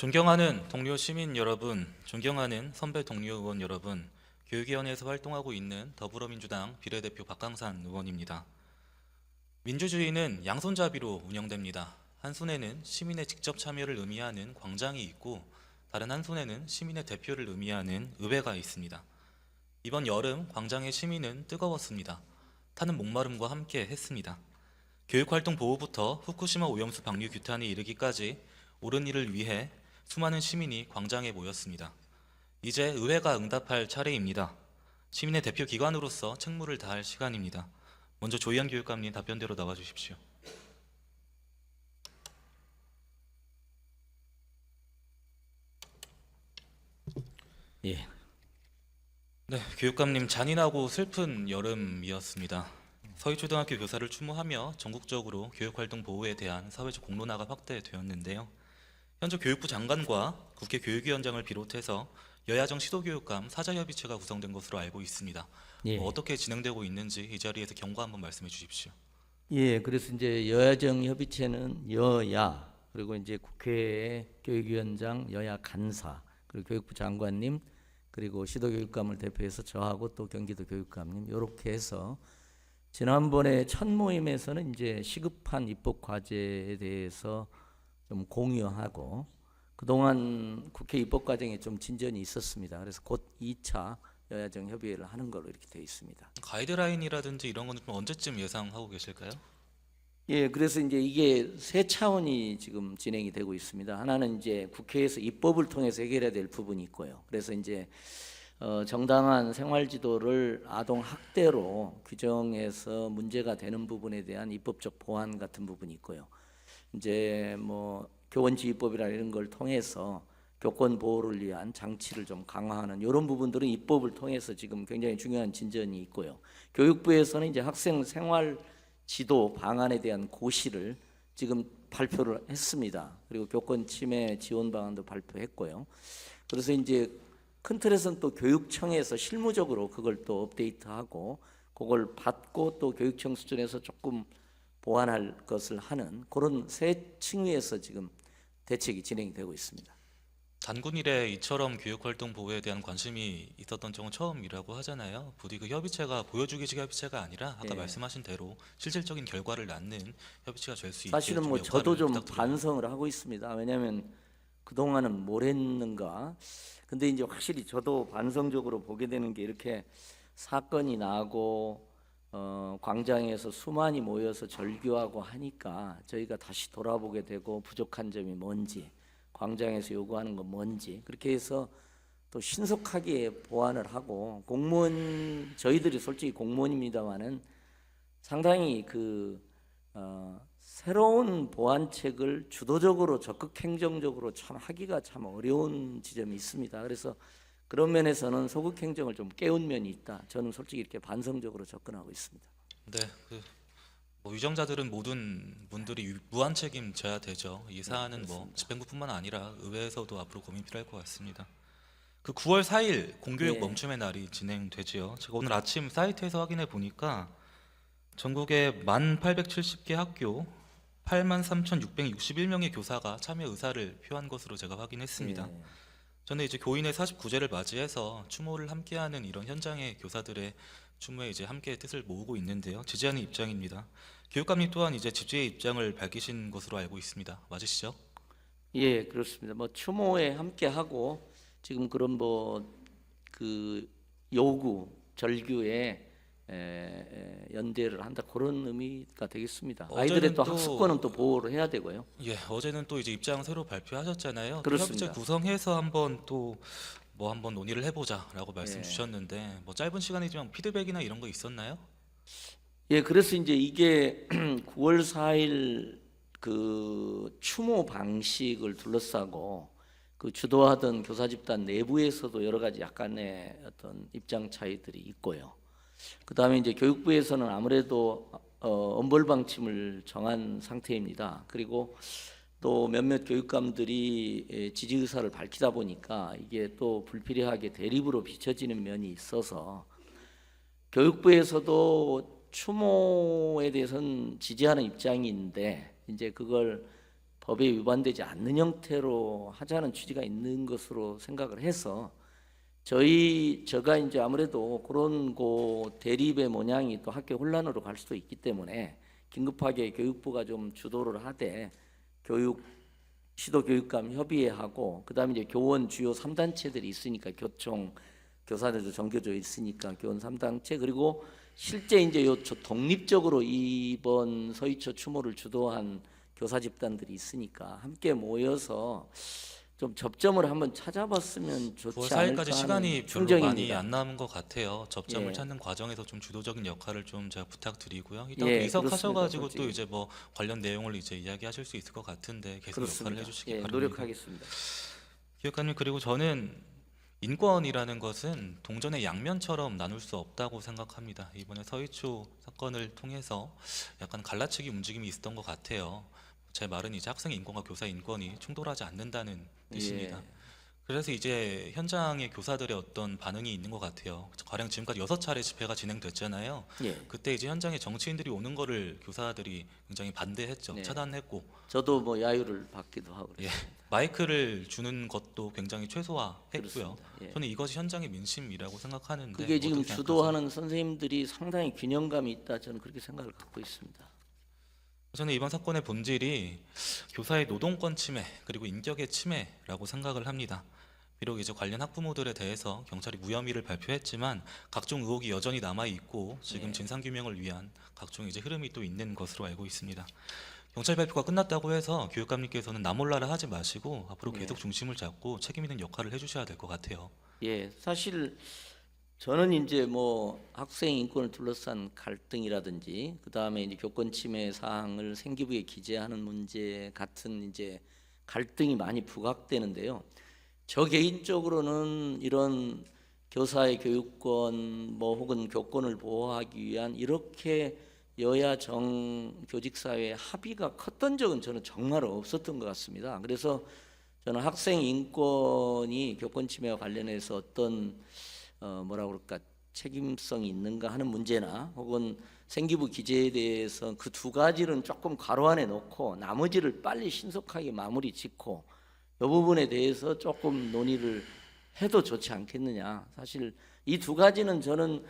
존경하는 동료 시민 여러분, 존경하는 선배 동료 의원 여러분, 교육위원회에서 활동하고 있는 더불어민주당 비례대표 박강산 의원입니다. 민주주의는 양손잡이로 운영됩니다. 한 손에는 시민의 직접 참여를 의미하는 광장이 있고 다른 한 손에는 시민의 대표를 의미하는 의회가 있습니다. 이번 여름 광장의 시민은 뜨거웠습니다. 타는 목마름과 함께 했습니다. 교육활동 보호부터 후쿠시마 오염수 방류 규탄에 이르기까지 옳은 일을 위해 수많은 시민이 광장에 모였습니다. 이제 의회가 응답할 차례입니다. 시민의 대표 기관으로서 책무를 다할 시간입니다. 먼저 조희연 교육감님 답변대로 나와주십시오. 예. 네, 교육감님, 잔인하고 슬픈 여름이었습니다. 서희초등학교 교사를 추모하며 전국적으로 교육활동 보호에 대한 사회적 공론화가 확대되었는데요. 현재 교육부 장관과 국회 교육위원장을 비롯해서 여야정 시도교육감 사자협의체가 구성된 것으로 알고 있습니다. 예. 어떻게 진행되고 있는지 이 자리에서 경과 한번 말씀해 주십시오. 예, 그래서 이제 여야정 협의체는 여야 그리고 이제 국회 교육위원장, 여야 간사 그리고 교육부 장관님 그리고 시도교육감을 대표해서 저하고 또 경기도 교육감님 이렇게 해서 지난번에 첫 모임에서는 이제 시급한 입법 과제에 대해서 좀 공유하고 그동안 국회 입법 과정에 좀 진전이 있었습니다. 그래서 곧 2차 여야정 협의회를 하는 걸로 이렇게 되어 있습니다. 가이드라인이라든지 이런 거는 좀 언제쯤 예상하고 계실까요? 예, 그래서 이제 이게 세 차원이 지금 진행이 되고 있습니다. 하나는 이제 국회에서 입법을 통해서 해결해야 될 부분이 있고요. 그래서 이제 정당한 생활지도를 아동 학대로 규정해서 문제가 되는 부분에 대한 입법적 보완 같은 부분이 있고요. 이제 뭐 교원지휘법이라 이런 걸 통해서 교권 보호를 위한 장치를 좀 강화하는 이런 부분들은 입법을 통해서 지금 굉장히 중요한 진전이 있고요. 교육부에서는 이제 학생 생활 지도 방안에 대한 고시를 지금 발표를 했습니다. 그리고 교권 침해 지원 방안도 발표했고요. 그래서 이제 큰 틀에서는 또 교육청에서 실무적으로 그걸 또 업데이트하고 그걸 받고 또 교육청 수준에서 조금 보완할 것을 하는 그런 세 층위에서 지금 대책이 진행이 되고 있습니다. 단군 이래 이처럼 교육활동 보호에 대한 관심이 있었던 적은 처음이라고 하잖아요. 부디 그 협의체가 보여주기식 협의체가 아니라 아까 예. 말씀하신 대로 실질적인 결과를 낳는 협의체가 될 수 있게 사실은 뭐 좀 저도 역할을 좀 부탁드립니다. 반성을 하고 있습니다. 왜냐하면 그동안은 뭘 했는가. 근데 이제 확실히 저도 반성적으로 보게 되는 게 이렇게 사건이 나고 광장에서 수만이 모여서 절규하고 하니까 저희가 다시 돌아보게 되고 부족한 점이 뭔지 광장에서 요구하는 건 뭔지 그렇게 해서 또 신속하게 보완을 하고 공무원 저희들이 솔직히 공무원입니다만은 상당히 새로운 보완책을 주도적으로 적극 행정적으로 참 하기가 참 어려운 지점이 있습니다. 그래서 그런 면에서는 소극 행정을 좀 깨운 면이 있다. 저는 솔직히 이렇게 반성적으로 접근하고 있습니다. 네, 뭐 유정자들은 모든 분들이 무한 책임져야 되죠. 이 사안은 뭐 집행부뿐만 아니라 의회에서도 앞으로 고민 필요할 것 같습니다. 그 9월 4일 공교육 예. 멈춤의 날이 진행되지요. 제가 오늘 아침 사이트에서 확인해 보니까 전국의 1,870개 학교 83,661명의 교사가 참여 의사를 표한 것으로 제가 확인했습니다. 예. 저는 이제 교인의 49제를 맞이해서 추모를 함께하는 이런 현장의 교사들의 추모에 이제 함께 뜻을 모으고 있는데요. 지지하는 입장입니다. 교육감님 또한 이제 지지의 입장을 밝히신 것으로 알고 있습니다. 맞으시죠? 예, 그렇습니다. 뭐 추모에 함께 하고 지금 그런 그 요구 절규에 연대를 한다 그런 의미가 되겠습니다. 아이들의 또 학습권은 또 보호를 해야 되고요. 예, 어제는 또 이제 입장 새로 발표하셨잖아요. 그렇습니다. 협의체 구성해서 한번 또 뭐 한번 논의를 해보자라고 말씀 예. 주셨는데 뭐 짧은 시간이지만 피드백이나 이런 거 있었나요? 예, 그래서 이제 이게 9월 4일 그 추모 방식을 둘러싸고 그 주도하던 교사 집단 내부에서도 여러 가지 약간의 어떤 입장 차이들이 있고요. 그 다음에 이제 교육부에서는 아무래도 엄벌 방침을 정한 상태입니다. 그리고 또 몇몇 교육감들이 지지 의사를 밝히다 보니까 이게 또 불필요하게 대립으로 비춰지는 면이 있어서 교육부에서도 추모에 대해서는 지지하는 입장인데 이제 그걸 법에 위반되지 않는 형태로 하자는 취지가 있는 것으로 생각을 해서 제가 이제 아무래도 그런 대립의 모양이 또 학교 혼란으로 갈 수도 있기 때문에 긴급하게 교육부가 좀 주도를 하되 시도교육감 협의회하고 그다음에 이제 교원 주요 3단체들이 있으니까 교총 교사들도 정교조 있으니까 교원 3단체 그리고 실제 이제 독립적으로 이번 서희초 추모를 주도한 교사 집단들이 있으니까 함께 모여서 좀 접점을 한번 찾아봤으면 9월 좋지 않을까 4일까지 하는 시간이 별로 많이 충정입니다. 안 남은 것 같아요. 접점을 예. 찾는 과정에서 좀 주도적인 역할을 좀 제가 부탁드리고요. 이따가 예, 또 이석하셔가지고 그렇습니다. 또 이제 뭐 관련 내용을 이제 이야기하실 수 있을 것 같은데 계속 그렇습니다. 역할을 해주시기 예, 바랍니다. 노력하겠습니다. 기획관님, 그리고 저는 인권이라는 것은 동전의 양면처럼 나눌 수 없다고 생각합니다. 이번에 서희초 사건을 통해서 약간 갈라치기 움직임이 있었던 것 같아요. 제 말은 이제 학생의 인권과 교사의 인권이 충돌하지 않는다는 뜻입니다. 예. 그래서 이제 현장의 교사들의 어떤 반응이 있는 것 같아요. 가령 지금까지 6차례 집회가 진행됐잖아요. 예. 그때 이제 현장에 정치인들이 오는 거를 교사들이 굉장히 반대했죠. 네. 차단했고, 저도 뭐 야유를 받기도 하고 예, 그랬습니다. 마이크를 주는 것도 굉장히 최소화했고요. 그렇습니다. 예. 저는 이것이 현장의 민심이라고 생각하는데 그게 지금 어떻게 생각하세요? 주도하는 선생님들이 상당히 균형감이 있다 저는 그렇게 생각을 갖고 있습니다. 저는 이번 사건의 본질이 교사의 노동권 침해 그리고 인격의 침해라고 생각을 합니다. 비록 이제 관련 학부모들에 대해서 경찰이 무혐의를 발표했지만 각종 의혹이 여전히 남아 있고 지금 네. 진상 규명을 위한 각종 이제 흐름이 또 있는 것으로 알고 있습니다. 경찰 발표가 끝났다고 해서 교육감님께서는 나몰라라 하지 마시고 앞으로 계속 중심을 잡고 책임 있는 역할을 해주셔야 될 것 같아요. 예, 사실 저는 이제 뭐 학생 인권을 둘러싼 갈등이라든지 그 다음에 이제 교권 침해 사항을 생기부에 기재하는 문제 같은 이제 갈등이 많이 부각되는데요. 저 개인적으로는 이런 교사의 교육권 뭐 혹은 교권을 보호하기 위한 이렇게 여야 정 교직 사회의 합의가 컸던 적은 저는 정말 없었던 것 같습니다. 그래서 저는 학생 인권이 교권 침해와 관련해서 어떤 뭐라 그럴까 책임성이 있는가 하는 문제나 혹은 생기부 기재에 대해서 그 두 가지는 조금 가로 안에 놓고 나머지를 빨리 신속하게 마무리 짓고 이 부분에 대해서 조금 논의를 해도 좋지 않겠느냐. 사실 이 두 가지는 저는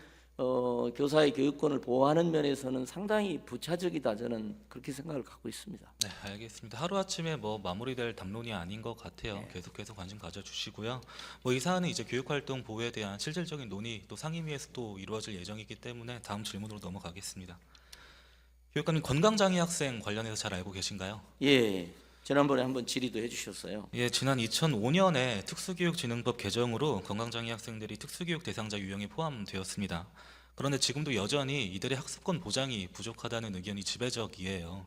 교사의 교육권을 보호하는 면에서는 상당히 부차적이다. 저는 그렇게 생각을 갖고 있습니다. 네, 알겠습니다. 하루아침에 뭐 마무리될 담론이 아닌 것 같아요. 계속해서 관심 가져주시고요. 뭐 이 사안은 이제 교육활동 보호에 대한 실질적인 논의 또 상임위에서 또 이루어질 예정이기 때문에 다음 질문으로 넘어가겠습니다. 교육감님, 건강장애 학생 관련해서 잘 알고 계신가요? 예, 지난번에 한번 질의도 해주셨어요. 예, 지난 2005년에 특수교육진흥법 개정으로 건강장애 학생들이 특수교육 대상자 유형에 포함되었습니다. 그런데 지금도 여전히 이들의 학습권 보장이 부족하다는 의견이 지배적이에요.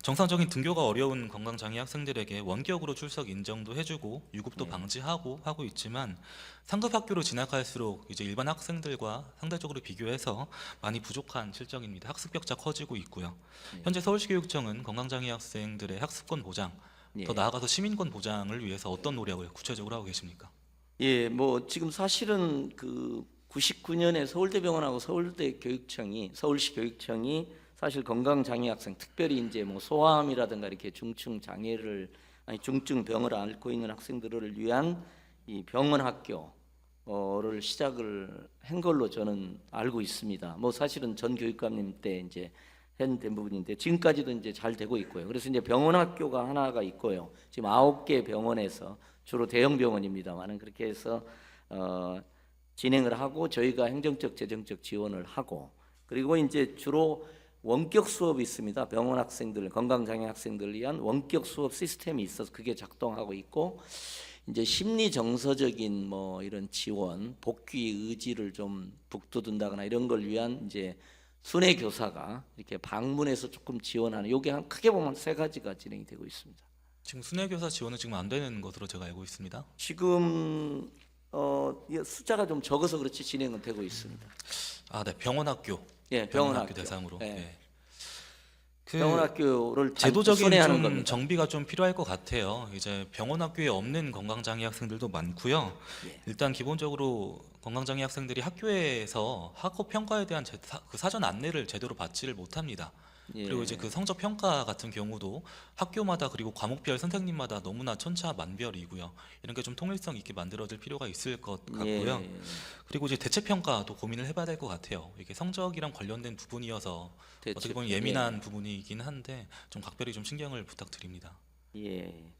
정상적인 등교가 어려운 건강장애 학생들에게 원격으로 출석 인정도 해주고 유급도 방지하고 하고 있지만 상급 학교로 진학할수록 이제 일반 학생들과 상대적으로 비교해서 많이 부족한 실정입니다. 학습 격차 커지고 있고요. 현재 서울시 교육청은 건강장애 학생들의 학습권 보장, 예. 더 나아가서 시민권 보장을 위해서 어떤 노력을 구체적으로 하고 계십니까? 예, 뭐 지금 사실은 그 99년에 서울대병원하고 서울시 교육청이 사실 건강장애 학생, 특별히 이제 뭐 소아암이라든가 이렇게 중증 병을 앓고 있는 학생들을 위한 이 병원 학교를 시작을 한 걸로 저는 알고 있습니다. 뭐 사실은 전 교육감님 때 이제 된 부분인데 지금까지도 이제 잘 되고 있고요. 그래서 이제 병원 학교가 하나가 있고요. 지금 9개 병원에서 주로 대형 병원입니다만은 그렇게 해서 진행을 하고 저희가 행정적 재정적 지원을 하고 그리고 이제 주로 원격 수업이 있습니다. 병원 학생들, 건강장애 학생들을 위한 원격 수업 시스템이 있어서 그게 작동하고 있고 이제 심리 정서적인 뭐 이런 지원, 복귀 의지를 좀 북돋운다거나 이런 걸 위한 이제 순회 교사가 이렇게 방문해서 조금 지원하는 요게 한 크게 보면 3가지가 진행이 되고 있습니다. 지금 순회교사 지원은 지금 안 되는 것으로 제가 알고 있습니다. 지금 이 숫자가 좀 적어서 그렇지 진행은 되고 있습니다. 아, 네, 병원 학교. 예, 병원 병원 학교 학교 대상으로. 예. 네. 그 병원 학교를 제도적인 순회하는 좀 겁니다. 정비가 좀 필요할 것 같아요. 이제 병원 학교에 없는 건강장애 학생들도 많고요. 예. 일단 기본적으로 건강장애 학생들이 학교에서 학업 평가에 대한 그 사전 안내를 제대로 받지를 못합니다. 예. 그리고 이제 그 성적 평가 같은 경우도 학교마다 그리고 과목별 선생님마다 너무나 천차만별이고요. 이런 게 좀 통일성 있게 만들어질 필요가 있을 것 같고요. 예. 그리고 이제 대책 평가도 고민을 해봐야 될 것 같아요. 이게 성적이랑 관련된 부분이어서 어떻게 보면 예민한 부분이긴 한데 좀 각별히 좀 신경을 부탁드립니다. 예.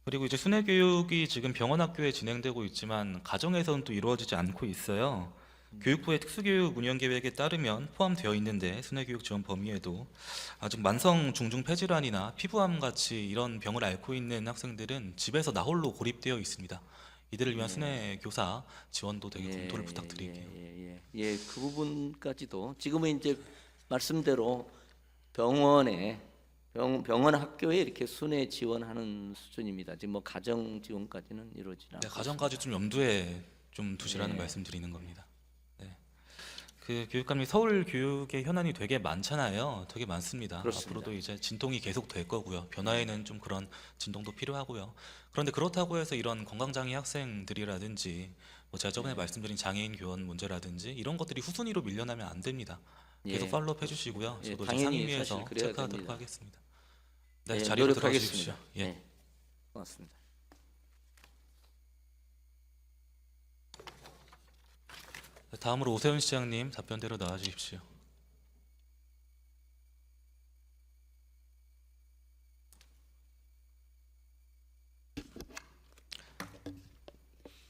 그리고 이제 순회 교육이 지금 병원 학교에 진행되고 있지만 가정에서는 또 이루어지지 않고 있어요. 교육부의 특수교육 운영 계획에 따르면 포함되어 있는데 순회 교육 지원 범위에도 아직 만성 중증 폐질환이나 피부암 같이 이런 병을 앓고 있는 학생들은 집에서 나홀로 고립되어 있습니다. 이들을 위한 순회 교사 지원도 되게 검토를 부탁드릴게요. 예, 그 부분까지도 지금은 이제 말씀대로 병원 학교에 이렇게 순회 지원하는 수준입니다. 지금 뭐 가정 지원까지는 이루어지지 않고 가정까지 좀 염두에 좀 두시라는 말씀 드리는 겁니다. 네. 그 교육감이 서울 교육의 현안이 되게 많잖아요. 되게 많습니다. 그렇습니다. 앞으로도 이제 진통이 계속 될 거고요. 변화에는 좀 그런 진동도 필요하고요. 그런데 그렇다고 해서 이런 건강장애 학생들이라든지 뭐 제가 저번에 말씀드린 장애인 교원 문제라든지 이런 것들이 후순위로 밀려나면 안 됩니다. 계속 팔로우업 해주시고요. 저도 이제 당연히 상임위에서 사실 그래야 체크하도록 됩니다. 하겠습니다. 네, 예, 자리로 노력하겠습니다. 들어주십시오. 예. 네, 고맙습니다. 다음으로 오세훈 시장님 답변대로 나와주십시오.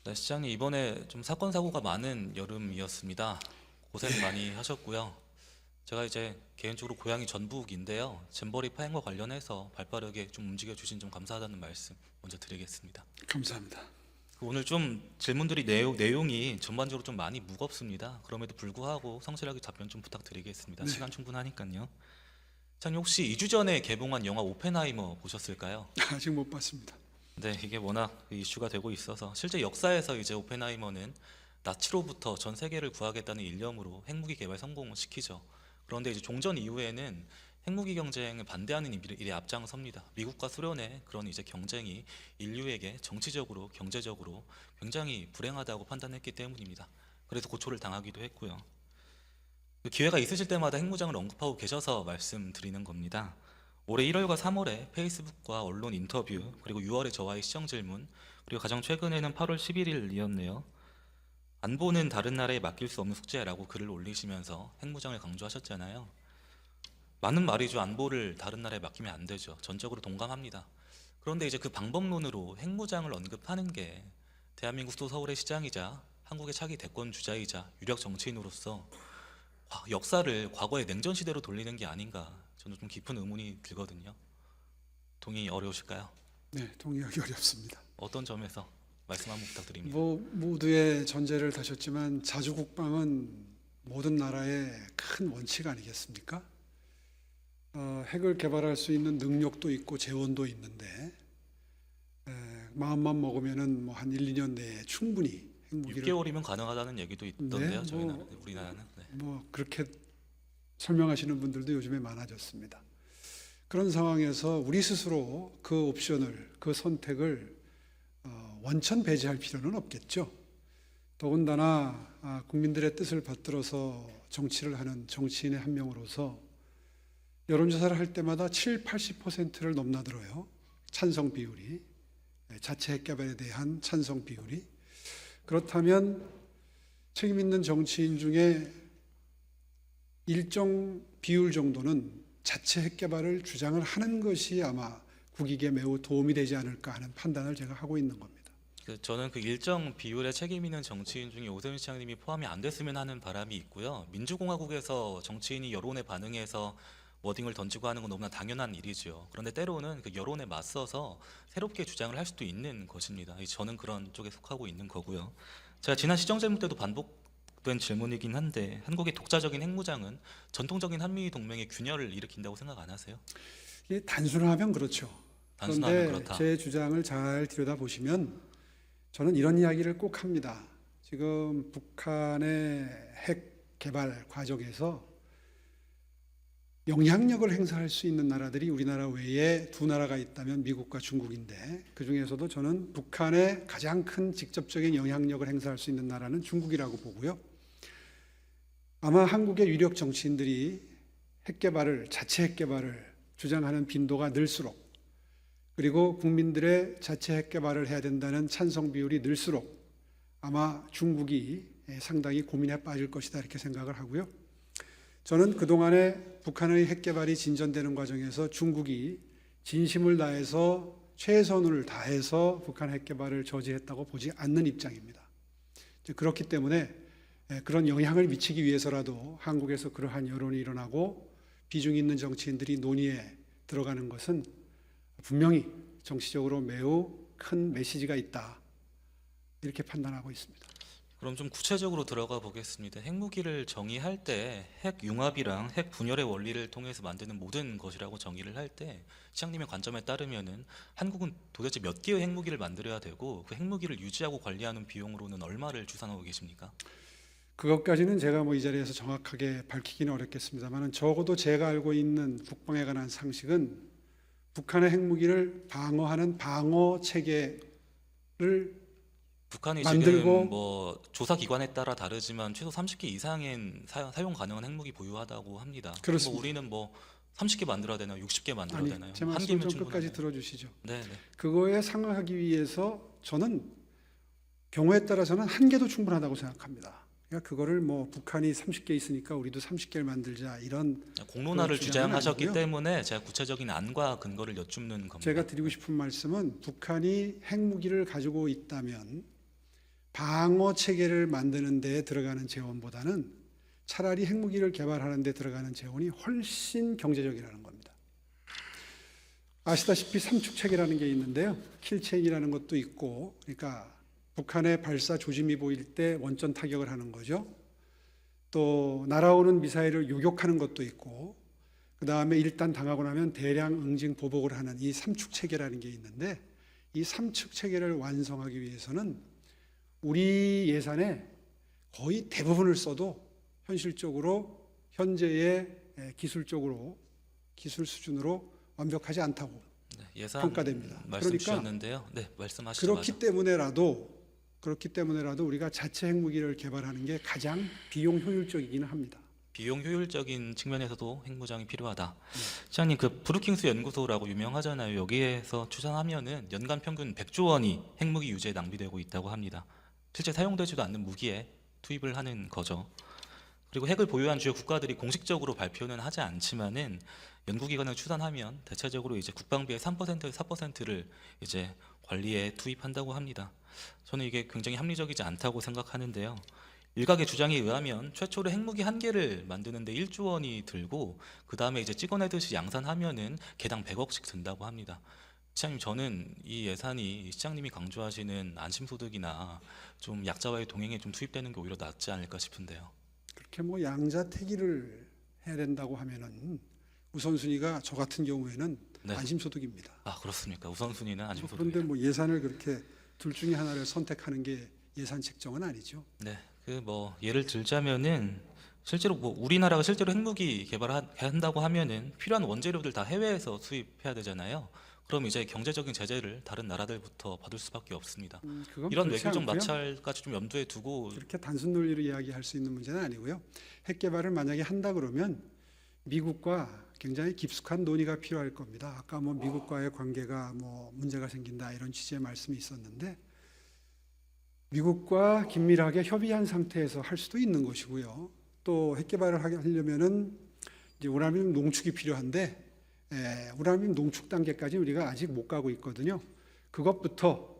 네, 시장님 이번에 좀 사건 사고가 많은 여름이었습니다. 고생 많이 하셨고요. 제가 이제 개인적으로 고향이 전북인데요. 잼버리 파행과 관련해서 발빠르게 좀 움직여 주신 점 감사하다는 말씀 먼저 드리겠습니다. 감사합니다. 오늘 좀 질문들이 내용이 전반적으로 좀 많이 무겁습니다. 그럼에도 불구하고 성실하게 답변 좀 부탁드리겠습니다. 네. 시간 충분하니까요. 장님 혹시 2주 전에 개봉한 영화 오펜하이머 보셨을까요? 아직 못 봤습니다. 네, 이게 워낙 이슈가 되고 있어서 실제 역사에서 이제 오펜하이머는 나치로부터 전 세계를 구하겠다는 일념으로 핵무기 개발 성공시키죠. 그런데 이제 종전 이후에는 핵무기 경쟁을 반대하는 일에 앞장섭니다. 미국과 소련의 그런 이제 경쟁이 인류에게 정치적으로, 경제적으로 굉장히 불행하다고 판단했기 때문입니다. 그래서 고초를 당하기도 했고요. 그 기회가 있으실 때마다 핵무장을 언급하고 계셔서 말씀드리는 겁니다. 올해 1월과 3월에 페이스북과 언론 인터뷰, 그리고 6월에 저와의 시정 질문, 그리고 가장 최근에는 8월 11일이었네요. 안보는 다른 나라에 맡길 수 없는 숙제라고 글을 올리시면서 핵무장을 강조하셨잖아요. 맞는 말이죠. 안보를 다른 나라에 맡기면 안 되죠. 전적으로 동감합니다. 그런데 이제 그 방법론으로 핵무장을 언급하는 게 대한민국 수도 서울의 시장이자 한국의 차기 대권 주자이자 유력 정치인으로서 역사를 과거의 냉전 시대로 돌리는 게 아닌가 저는 좀 깊은 의문이 들거든요. 동의 어려우실까요? 네, 동의하기 어렵습니다. 어떤 점에서 말씀 한번 부탁드립니다. 모두의 전제를 다셨지만 자주국방은 모든 나라의 큰 원칙 아니겠습니까? 핵을 개발할 수 있는 능력도 있고 재원도 있는데 마음만 먹으면은 뭐 한 1, 2년 내에 충분히 핵무기를 6개월이면 가능하다는 얘기도 있던데요. 네, 저희 뭐, 나라, 우리나라는. 네. 뭐 그렇게 설명하시는 분들도 요즘에 많아졌습니다. 그런 상황에서 우리 스스로 그 옵션을, 그 선택을 원천 배제할 필요는 없겠죠. 더군다나 국민들의 뜻을 받들어서 정치를 하는 정치인의 한 명으로서 여론조사를 할 때마다 80%를 넘나들어요. 찬성 비율이, 자체 핵개발에 대한 찬성 비율이. 그렇다면 책임 있는 정치인 중에 일정 비율 정도는 자체 핵개발을 주장을 하는 것이 아마 국익에 매우 도움이 되지 않을까 하는 판단을 제가 하고 있는 겁니다. 저는 그 일정 비율의 책임 있는 정치인 중에 오세훈 시장님이 포함이 안 됐으면 하는 바람이 있고요. 민주공화국에서 정치인이 여론에 반응해서 워딩을 던지고 하는 건 너무나 당연한 일이죠. 그런데 때로는 그 여론에 맞서서 새롭게 주장을 할 수도 있는 것입니다. 저는 그런 쪽에 속하고 있는 거고요. 제가 지난 시정 질문 때도 반복된 질문이긴 한데 한국의 독자적인 핵무장은 전통적인 한미 동맹의 균열을 일으킨다고 생각 안 하세요? 이게 단순하면 그렇죠. 단순하면 그런데 그렇다. 제 주장을 잘 들여다보시면 저는 이런 이야기를 꼭 합니다. 지금 북한의 핵 개발 과정에서 영향력을 행사할 수 있는 나라들이 우리나라 외에 두 나라가 있다면 미국과 중국인데 그 중에서도 저는 북한의 가장 큰 직접적인 영향력을 행사할 수 있는 나라는 중국이라고 보고요. 아마 한국의 유력 정치인들이 자체 핵 개발을 주장하는 빈도가 늘수록, 그리고 국민들의 자체 핵 개발을 해야 된다는 찬성 비율이 늘수록 아마 중국이 상당히 고민에 빠질 것이다, 이렇게 생각을 하고요. 저는 그동안에 북한의 핵 개발이 진전되는 과정에서 중국이 진심을 다해서 최선을 다해서 북한 핵 개발을 저지했다고 보지 않는 입장입니다. 그렇기 때문에 그런 영향을 미치기 위해서라도 한국에서 그러한 여론이 일어나고 비중 있는 정치인들이 논의에 들어가는 것은 분명히 정치적으로 매우 큰 메시지가 있다, 이렇게 판단하고 있습니다. 그럼 좀 구체적으로 들어가 보겠습니다. 핵무기를 정의할 때 핵 융합이랑 핵 분열의 원리를 통해서 만드는 모든 것이라고 정의를 할 때 시장님의 관점에 따르면은 한국은 도대체 몇 개의 핵무기를 만들어야 되고 그 핵무기를 유지하고 관리하는 비용으로는 얼마를 추산하고 계십니까? 그것까지는 제가 이 자리에서 정확하게 밝히기는 어렵겠습니다만, 적어도 제가 알고 있는 국방에 관한 상식은 북한의 핵무기를 방어하는 방어 체계를 북한이 만들고, 지금 뭐 조사 기관에 따라 다르지만 최소 30개 이상의 사용 가능한 핵무기 보유하다고 합니다. 그렇습니다. 뭐 우리는 뭐 30개 만들어야 되나요? 60개 만들어야 아니, 되나요? 제 한 말씀 개면 좀 끝까지 충분하나요? 들어주시죠. 네, 네. 그거에 상응하기 위해서 저는 경우에 따라서는 한 개도 충분하다고 생각합니다. 그러니까 그거를 북한이 30개 있으니까 우리도 30개를 만들자, 이런 공론화를 그런 주장은 주장하셨기 아니고요. 때문에 제가 구체적인 안과 근거를 여쭙는 겁니다. 제가 드리고 싶은 말씀은 북한이 핵무기를 가지고 있다면 방어 체계를 만드는 데 들어가는 재원보다는 차라리 핵무기를 개발하는 데 들어가는 재원이 훨씬 경제적이라는 겁니다. 아시다시피 삼축체계라는 게 있는데요. 킬체인이라는 것도 있고, 그러니까 북한의 발사 조짐이 보일 때 원전 타격을 하는 거죠. 또 날아오는 미사일을 요격하는 것도 있고, 그 다음에 일단 당하고 나면 대량 응징 보복을 하는 이 삼축체계라는 게 있는데, 이 삼축체계를 완성하기 위해서는 우리 예산의 거의 대부분을 써도 현실적으로 현재의 기술 수준으로 완벽하지 않다고 네, 예산 평가됩니다. 말씀 그러니까 주셨는데요. 네, 말씀하시죠. 그렇기 때문에라도 우리가 자체 핵무기를 개발하는 게 가장 비용 효율적이기는 합니다. 비용 효율적인 측면에서도 핵무장이 필요하다. 시장님, 그 브루킹스 연구소라고 유명하잖아요. 여기에서 추산하면은 연간 평균 100조 원이 핵무기 유지에 낭비되고 있다고 합니다. 실제 사용되지도 않는 무기에 투입을 하는 거죠. 그리고 핵을 보유한 주요 국가들이 공식적으로 발표는 하지 않지만은 연구기관을 추산하면 대체적으로 이제 국방비의 3%, 4%를 이제 관리에 투입한다고 합니다. 저는 이게 굉장히 합리적이지 않다고 생각하는데요. 일각의 주장에 의하면 최초로 핵무기 한 개를 만드는데 1조 원이 들고 그 다음에 이제 찍어내듯이 양산하면은 개당 100억씩 든다고 합니다. 시장님, 저는 이 예산이 시장님이 강조하시는 안심소득이나 좀 약자와의 동행에 좀 투입되는 게 오히려 낫지 않을까 싶은데요. 그렇게 양자택일을 해야 된다고 하면은 우선순위가 저 같은 경우에는 네. 안심소득입니다. 아, 그렇습니까? 우선순위는 안심소득. 그런데 예산을 그렇게 둘 중에 하나를 선택하는 게 예산 책정은 아니죠. 네, 그 예를 들자면은 실제로 우리나라가 실제로 핵무기 개발한다고 하면은 필요한 원재료들 다 해외에서 수입해야 되잖아요. 그럼 이제 경제적인 제재를 다른 나라들부터 받을 수밖에 없습니다. 그건 이런 그렇지 외교적 않고요. 마찰까지 좀 염두에 두고 그렇게 단순 논리로 이야기할 수 있는 문제는 아니고요. 핵 개발을 만약에 한다 그러면 미국과 굉장히 깊숙한 논의가 필요할 겁니다. 아까 미국과의 관계가 문제가 생긴다, 이런 취지의 말씀이 있었는데, 미국과 긴밀하게 협의한 상태에서 할 수도 있는 것이고요. 또 핵 개발을 하려면은 이제 우라늄 농축이 필요한데, 우라늄 농축 단계까지 우리가 아직 못 가고 있거든요. 그것부터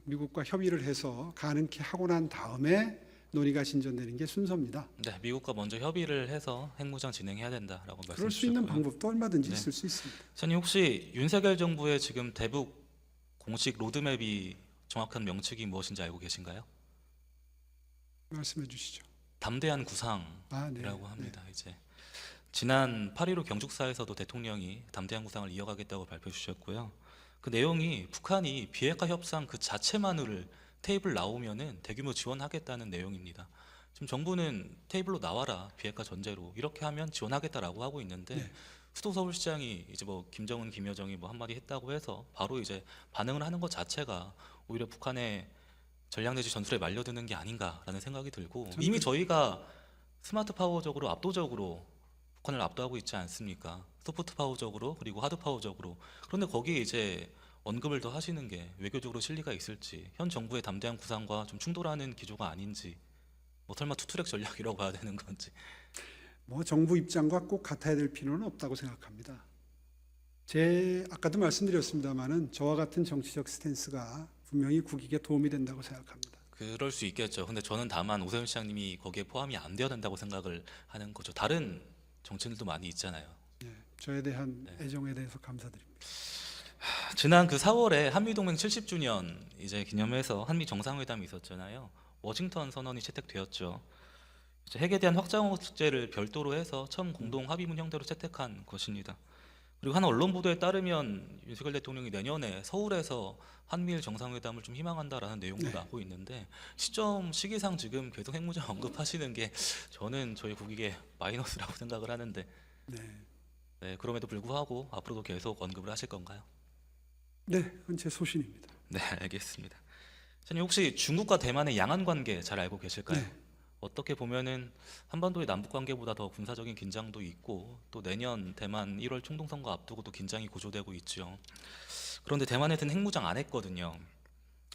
미국과 협의를 해서 가능케 하고 난 다음에 논의가 진전되는 게 순서입니다. 네, 미국과 먼저 협의를 해서 핵무장 진행해야 된다라고 말씀 그럴 수 있는 주셨고요. 방법도 얼마든지 네. 있을 수 있습니다. 선생님, 혹시 윤석열 정부의 지금 대북 공식 로드맵이 정확한 명칭이 무엇인지 알고 계신가요? 말씀해 주시죠. 담대한 구상이라고 네. 합니다. 이제 지난 8.15 경축사에서도 대통령이 담대한 구상을 이어가겠다고 발표해 주셨고요. 그 내용이 북한이 비핵화 협상 그 자체만을 테이블 나오면은 대규모 지원하겠다는 내용입니다. 지금 정부는 테이블로 나와라, 비핵화 전제로 이렇게 하면 지원하겠다라고 하고 있는데 네. 수도 서울시장이 이제 김정은, 김여정이 한마디 했다고 해서 바로 이제 반응을 하는 것 자체가 오히려 북한의 전략 내지 전술에 말려드는 게 아닌가라는 생각이 들고, 이미 저희가 스마트 파워적으로 압도적으로 북한을 압도하고 있지 않습니까? 소프트 파워적으로 그리고 하드 파워적으로. 그런데 거기에 이제 언급을 더 하시는 게 외교적으로 실리가 있을지, 현 정부의 담대한 구상과 좀 충돌하는 기조가 아닌지, 뭐 설마 투트랙 전략이라고 봐야 되는 건지. 뭐 정부 입장과 꼭 같아야 될 필요는 없다고 생각합니다. 제 아까도 말씀드렸습니다마는 저와 같은 정치적 스탠스가 분명히 국익에 도움이 된다고 생각합니다. 그럴 수 있겠죠. 근데 저는 다만 오세훈 시장님이 거기에 포함이 안 되어야 된다고 생각을 하는 거죠. 다른 정치인들도 많이 있잖아요. 예, 저에 대한 애정에 대해서 감사드립니다. 지난 그 4월에 한미동맹 70주년 이제 기념해서 한미 정상회담이 있었잖아요. 워싱턴 선언이 채택되었죠. 이제 핵에 대한 확장 억제를 별도로 해서 처음 공동 합의문 형태로 채택한 것입니다. 그리고 한 언론 보도에 따르면 윤석열 대통령이 내년에 서울에서 한미일 정상회담을 좀 희망한다라는 내용도 나오고 있는데 시기상 지금 계속 핵무장 언급하시는 게 저는 저희 국익의 마이너스라고 생각을 하는데 네, 그럼에도 불구하고 앞으로도 계속 언급을 하실 건가요? 네, 그건 제 소신입니다. 네, 알겠습니다. 선생님 혹시 중국과 대만의 양안 관계 잘 알고 계실까요? 네. 어떻게 보면은 한반도의 남북 관계보다 더 군사적인 긴장도 있고 또 내년 대만 1월 총동선거 앞두고도 긴장이 고조되고 있죠. 그런데 대만에서는 핵무장 안 했거든요.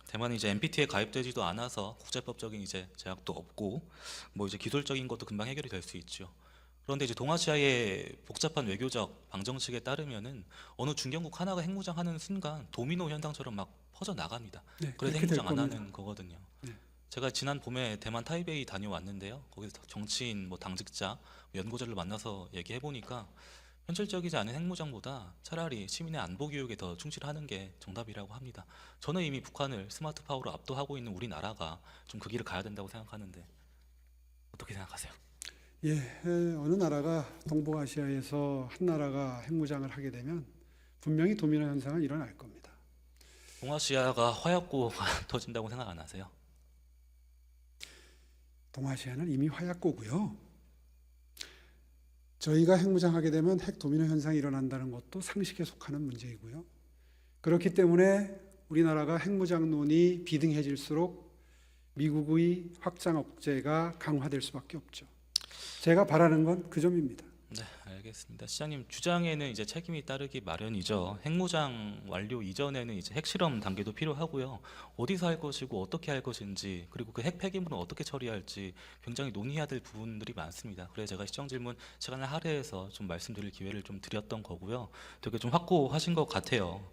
대만이 이제 NPT에 가입되지도 않아서 국제법적인 이제 제약도 없고 뭐 이제 기술적인 것도 금방 해결이 될 수 있죠. 그런데 이제 동아시아의 복잡한 외교적 방정식에 따르면은 어느 중견국 하나가 핵무장하는 순간 도미노 현상처럼 막 퍼져 나갑니다. 네, 그래서 그렇게 될 핵무장 안 겁니다. 하는 거거든요. 네. 제가 지난 봄에 대만 타이베이 다녀왔는데요. 거기서 정치인, 뭐 당직자, 연구자를 만나서 얘기해 보니까 현실적이지 않은 핵무장보다 차라리 시민의 안보 교육에 더 충실하는 게 정답이라고 합니다. 저는 이미 북한을 스마트 파워로 압도하고 있는 우리나라가 좀 그 길을 가야 된다고 생각하는데 어떻게 생각하세요? 예, 어느 나라가 동북아시아에서 한 나라가 핵무장을 하게 되면 분명히 도미노 현상은 일어날 겁니다. 동아시아가 화약고가 터진다고 생각 안 하세요? 동아시아는 이미 화약고고요. 저희가 핵무장하게 되면 핵 도미노 현상이 일어난다는 것도 상식에 속하는 문제이고요. 그렇기 때문에 우리나라가 핵무장론이 비등해질수록 미국의 확장 억제가 강화될 수밖에 없죠. 제가 바라는 건 그 점입니다. 네, 알겠습니다. 시장님 주장에는 이제 책임이 따르기 마련이죠. 핵무장 완료 이전에는 이제 핵실험 단계도 필요하고요. 어디서 할 것이고 어떻게 할 것인지 그리고 그 핵 폐기물은 어떻게 처리할지 굉장히 논의해야 될 부분들이 많습니다. 그래서 제가 시정 질문 시간을 할애해서 좀 말씀드릴 기회를 좀 드렸던 거고요. 되게 좀 확고하신 것 같아요.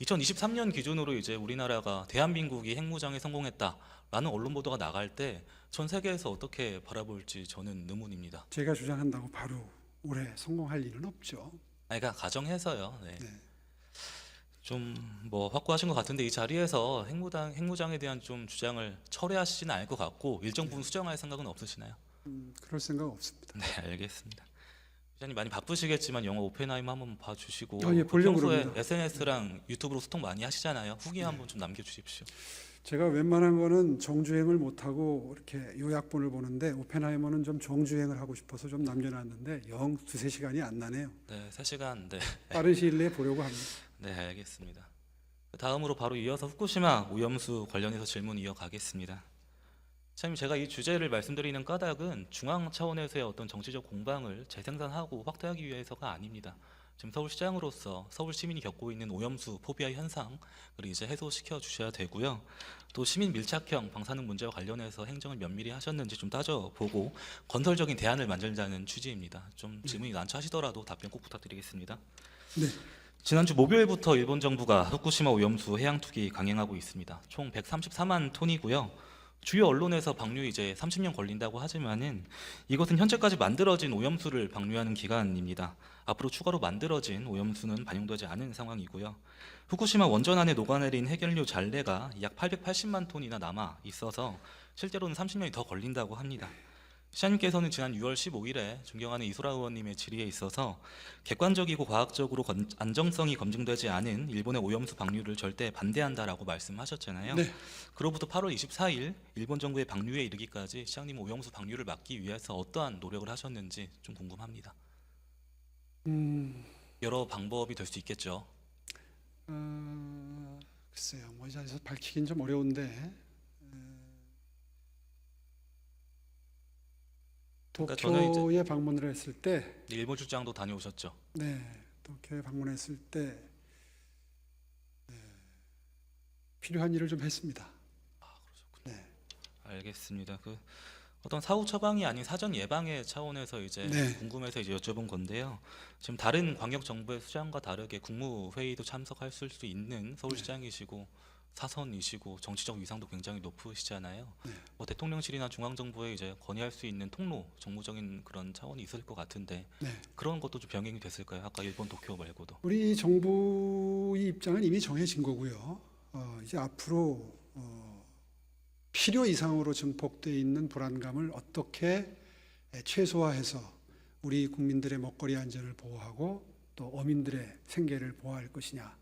2023년 기준으로 이제 우리나라가 대한민국이 핵무장에 성공했다라는 언론 보도가 나갈 때 전 세계에서 어떻게 바라볼지 저는 의문입니다. 제가 주장한다고 바로 올해 성공할 일은 없죠. 그러니까 가정해서요. 네. 네. 좀 뭐 확고하신 것 같은데 이 자리에서 핵무장에 대한 좀 주장을 철회하시지는 않을 것 같고 일정 부분 수정할 생각은 없으시나요? 그럴 생각 없습니다. 네, 알겠습니다. 기자님 많이 바쁘시겠지만 영화 오펜하이머 한번 봐주시고 예, 보려고 평소에 그럽니다. SNS랑 유튜브로 소통 많이 하시잖아요. 후기 한번 좀 남겨주십시오. 제가 웬만한 거는 정주행을 못하고 이렇게 요약본을 보는데 오펜하이머는 좀 정주행을 하고 싶어서 좀 남겨놨는데 영 두세 시간이 안 나네요. 네, 3시간. 네, 빠른 시일 내에 보려고 합니다. 네, 알겠습니다. 다음으로 바로 이어서 후쿠시마 오염수 관련해서 질문 이어가겠습니다. 참 제가 이 주제를 말씀드리는 까닭은 중앙 차원에서의 어떤 정치적 공방을 재생산하고 확대하기 위해서가 아닙니다. 지금 서울시장으로서 서울 시민이 겪고 있는 오염수 포비아 현상을 이제 해소시켜 주셔야 되고요. 또 시민 밀착형 방사능 문제와 관련해서 행정을 면밀히 하셨는지 좀 따져보고 건설적인 대안을 만들자는 취지입니다. 좀 질문이 난처하시더라도 답변 꼭 부탁드리겠습니다. 네. 지난주 목요일부터 일본 정부가 후쿠시마 오염수 해양 투기 강행하고 있습니다. 총 134만 톤이고요. 주요 언론에서 방류 이제 30년 걸린다고 하지만은 이것은 현재까지 만들어진 오염수를 방류하는 기간입니다. 앞으로 추가로 만들어진 오염수는 반영되지 않은 상황이고요. 후쿠시마 원전 안에 녹아내린 핵연료 잔래가 약 880만 톤이나 남아 있어서 실제로는 30년이 더 걸린다고 합니다. 시장님께서는 지난 6월 15일에 존경하는 이소라 의원님의 질의에 있어서 객관적이고 과학적으로 안정성이 검증되지 않은 일본의 오염수 방류를 절대 반대한다라고 말씀하셨잖아요. 네. 그로부터 8월 24일 일본 정부의 방류에 이르기까지 시장님 오염수 방류를 막기 위해서 어떠한 노력을 하셨는지 좀 궁금합니다. 여러 방법이 될 수 있겠죠. 글쎄요, 뭐 이 자리에서 밝히긴 좀 어려운데 그러니까 저는 이제 도쿄에 방문을 했을 때, 일본 출장도 다녀오셨죠. 네, 도쿄에 방문했을 때 필요한 일을 좀 했습니다. 네, 알겠습니다. 그 어떤 사후 처방이 아닌 사전 예방의 차원에서 이제 네. 궁금해서 이제 여쭤본 건데요. 지금 다른 광역 정부의 수장과 다르게 국무회의도 참석하실 수 있는 서울시장이시고 사선이시고 정치적 위상도 굉장히 높으시잖아요. 네. 뭐 대통령실이나 중앙정부에 이제 건의할 수 있는 통로, 정무적인 그런 차원이 있을 것 같은데 네. 그런 것도 좀 병행이 됐을까요? 아까 일본 도쿄 말고도. 우리 정부의 입장은 이미 정해진 거고요. 이제 앞으로 필요 이상으로 증폭되어 있는 불안감을 어떻게 최소화해서 우리 국민들의 먹거리 안전을 보호하고 또 어민들의 생계를 보호할 것이냐,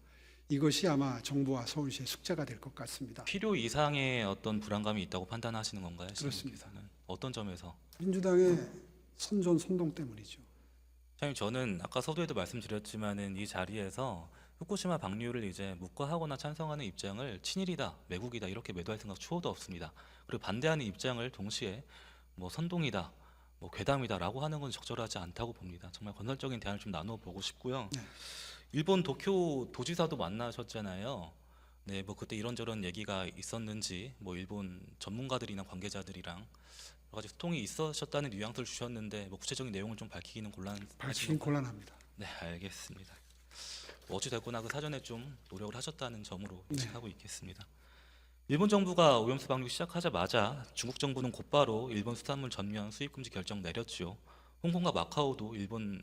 이것이 아마 정부와 서울시의 숙제가 될 것 같습니다. 필요 이상의 어떤 불안감이 있다고 판단하시는 건가요? 그렇습니다. 시장님께서는? 어떤 점에서? 민주당의 선동 때문이죠. 사장님, 저는 아까 서두에도 말씀드렸지만은 이 자리에서 후쿠시마 방류를 이제 묵과하거나 찬성하는 입장을 친일이다, 매국이다 이렇게 매도할 생각 추호도 없습니다. 그리고 반대하는 입장을 동시에 뭐 선동이다, 뭐 괴담이다라고 하는 건 적절하지 않다고 봅니다. 정말 건설적인 대안을 좀 나눠 보고 싶고요. 네. 일본 도쿄 도지사도 만나셨잖아요. 네, 뭐 그때 이런저런 얘기가 있었는지 뭐 일본 전문가들이나 관계자들이랑 여러 가지 소통이 있으셨다는 뉘앙스를 주셨는데 뭐 구체적인 내용을 좀 밝히기는 밝히긴 곤란합니다. 네, 알겠습니다. 뭐 어찌 됐거나 그 사전에 좀 노력을 하셨다는 점으로 네. 인식하고 있겠습니다. 일본 정부가 오염수 방류 시작하자마자 중국 정부는 곧바로 일본 수산물 전면 수입 금지 결정 내렸죠. 홍콩과 마카오도 일본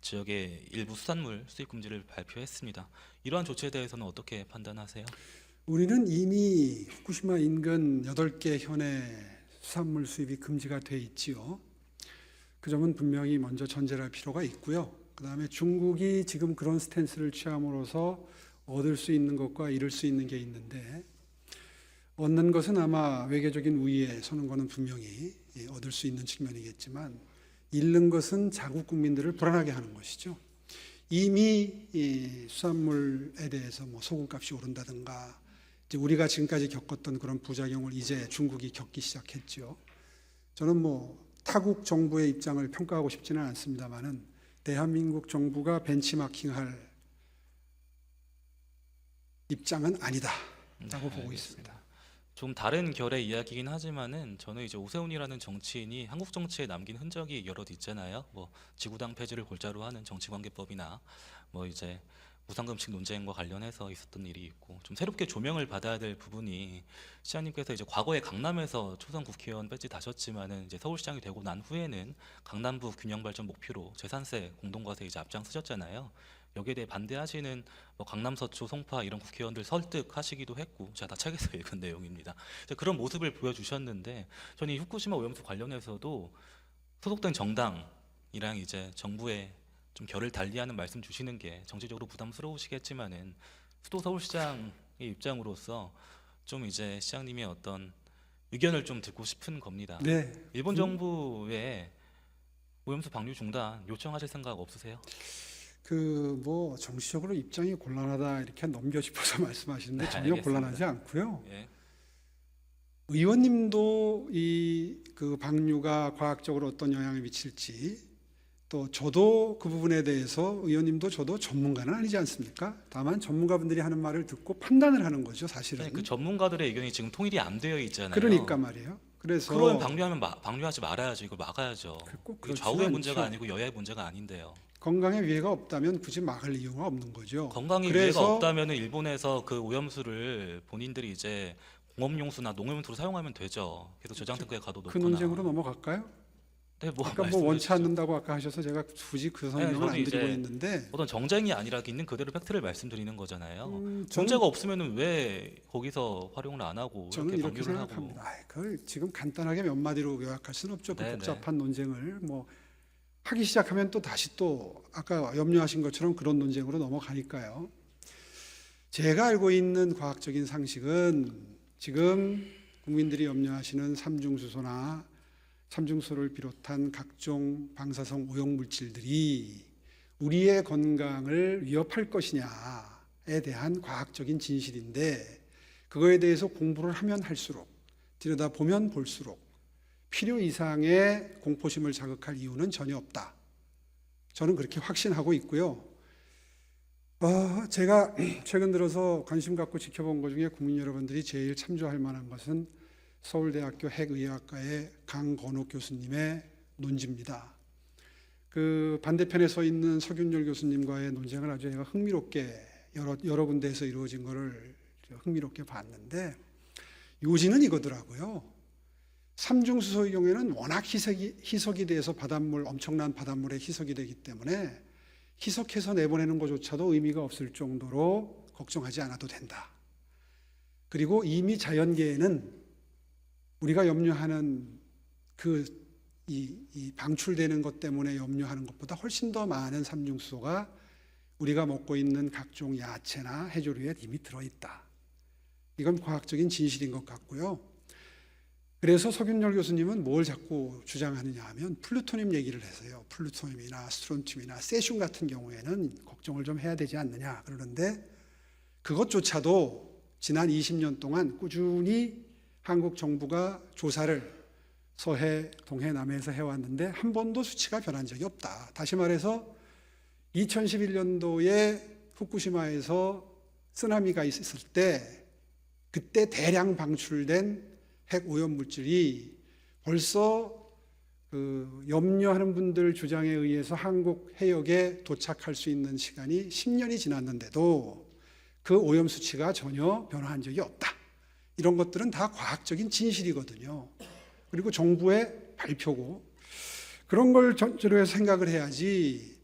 지역의 일부 수산물 수입 금지를 발표했습니다. 이러한 조치에 대해서는 어떻게 판단하세요? 우리는 이미 후쿠시마 인근 8개 현의 수산물 수입이 금지가 돼 있지요. 그 점은 분명히 먼저 전제를 할 필요가 있고요. 그다음에 중국이 지금 그런 스탠스를 취함으로써 얻을 수 있는 것과 잃을 수 있는 게 있는데, 얻는 것은 아마 외교적인 우위에 서는 것은 분명히 얻을 수 있는 측면이겠지만, 잃는 것은 자국 국민들을 불안하게 하는 것이죠. 이미 이 수산물에 대해서 뭐 소금값이 오른다든가, 이제 우리가 지금까지 겪었던 그런 부작용을 이제 중국이 겪기 시작했죠. 저는 뭐 타국 정부의 입장을 평가하고 싶지는 않습니다만은 대한민국 정부가 벤치마킹할 입장은 아니다라고 보고 있습니다. 좀 다른 결의 이야기긴 하지만은 저는 이제 오세훈이라는 정치인이 한국 정치에 남긴 흔적이 여럿 있잖아요. 뭐 지구당 폐지를 골자로 하는 정치관계법이나 뭐 이제 무상급식 논쟁과 관련해서 있었던 일이 있고 좀 새롭게 조명을 받아야 될 부분이 시장님께서 이제 과거에 강남에서 초선 국회의원 배지 다셨지만은 이제 서울시장이 되고 난 후에는 강남부 균형 발전 목표로 재산세 공동과세 이제 앞장서셨잖아요. 여기에 대해 반대하시는 뭐 강남 서초 송파 이런 국회의원들 설득하시기도 했고 제가 다 책에서 읽은 내용입니다. 그런 모습을 보여주셨는데 저는 이 후쿠시마 오염수 관련해서도 소속된 정당이랑 이제 정부의 좀 결을 달리하는 말씀 주시는 게 정치적으로 부담스러우시겠지만은 수도 서울시장의 입장으로서 좀 이제 시장님의 어떤 의견을 좀 듣고 싶은 겁니다. 네, 일본 정부에 오염수 방류 중단 요청하실 생각 없으세요? 그 뭐 정치적으로 입장이 곤란하다 이렇게 넘겨짚어서 말씀하시는데 네, 전혀 알겠습니다. 곤란하지 않고요. 예. 의원님도 이 그 방류가 과학적으로 어떤 영향을 미칠지, 또 저도 그 부분에 대해서 의원님도 저도 전문가는 아니지 않습니까? 다만 전문가분들이 하는 말을 듣고 판단을 하는 거죠, 사실은. 그 전문가들의 의견이 지금 통일이 안 되어 있잖아요. 그러니까 말이에요. 그래서 그러면 방류하지 말아야죠. 이걸 막아야죠. 꼭 이게 그렇지는 좌우의 않죠. 문제가 아니고 여야의 문제가 아닌데요. 건강에 위해가 없다면 굳이 막을 이유가 없는 거죠. 건강에 그래서 위해가 없다면 일본에서 그 오염수를 본인들이 이제 공업용수나 농업용수로 사용하면 되죠. 그래서 저장 탱크에 가도 그 높거나. 논쟁으로 넘어갈까요? 네, 뭐 아까 뭐 원치 않는다고 아까 하셔서 제가 굳이 그 설명을 저는 안 드리고 이제 있는데, 어떤 정쟁이 아니라 있는 그대로 팩트를 말씀드리는 거잖아요. 저는- 문제가 없으면 왜 거기서 활용을 안 하고 저는 이렇게 이렇게 방류를 하고. 생각합니다. 그걸 지금 간단하게 몇 마디로 요약할 수는 없죠. 그 네네. 복잡한 논쟁을 뭐 하기 시작하면 또 다시 또 아까 염려하신 것처럼 그런 논쟁으로 넘어가니까요. 제가 알고 있는 과학적인 상식은 지금 국민들이 염려하시는 삼중수소나 삼중수소를 비롯한 각종 방사성 오염물질들이 우리의 건강을 위협할 것이냐에 대한 과학적인 진실인데, 그거에 대해서 공부를 하면 할수록, 들여다보면 볼수록 필요 이상의 공포심을 자극할 이유는 전혀 없다. 저는 그렇게 확신하고 있고요. 제가 최근 들어서 관심 갖고 지켜본 것 중에 국민 여러분들이 제일 참조할 만한 것은 서울대학교 핵의학과의 강건욱 교수님의 논지입니다. 그 반대편에 서 있는 서균열 교수님과의 논쟁을 아주 제가 흥미롭게 여러 군데에서 이루어진 것을 흥미롭게 봤는데, 요지는 이거더라고요. 삼중수소의 경우에는 워낙 희석이 돼서 엄청난 바닷물에 희석이 되기 때문에 희석해서 내보내는 것조차도 의미가 없을 정도로 걱정하지 않아도 된다. 그리고 이미 자연계에는 우리가 염려하는 이 방출되는 것 때문에 염려하는 것보다 훨씬 더 많은 삼중수소가 우리가 먹고 있는 각종 야채나 해조류에 이미 들어있다. 이건 과학적인 진실인 것 같고요. 그래서 서균열 교수님은 뭘 자꾸 주장하느냐 하면 플루토늄 얘기를 해서요. 플루토늄이나 스트론튬이나 세슘 같은 경우에는 걱정을 좀 해야 되지 않느냐 그러는데, 그것조차도 지난 20년 동안 꾸준히 한국 정부가 조사를 서해, 동해, 남해에서 해왔는데 한 번도 수치가 변한 적이 없다. 다시 말해서 2011년도에 후쿠시마에서 쓰나미가 있었을 때 그때 대량 방출된 핵 오염 물질이 벌써 염려하는 분들 주장에 의해서 한국 해역에 도착할 수 있는 시간이 10년이 지났는데도 그 오염 수치가 전혀 변화한 적이 없다. 이런 것들은 다 과학적인 진실이거든요. 그리고 정부의 발표고, 그런 걸 전제로 해서 생각을 해야지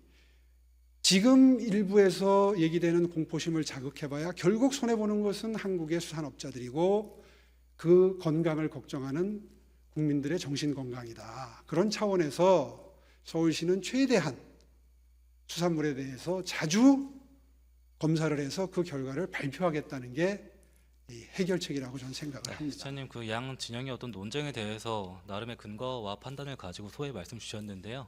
지금 일부에서 얘기되는 공포심을 자극해봐야 결국 손해보는 것은 한국의 수산업자들이고 그 건강을 걱정하는 국민들의 정신건강이다. 그런 차원에서 서울시는 최대한 수산물에 대해서 자주 검사를 해서 그 결과를 발표하겠다는 게 이 해결책이라고 저는 생각을 합니다. 시장님, 그 양 진영의 어떤 논쟁에 대해서 나름의 근거와 판단을 가지고 소회 말씀 주셨는데요.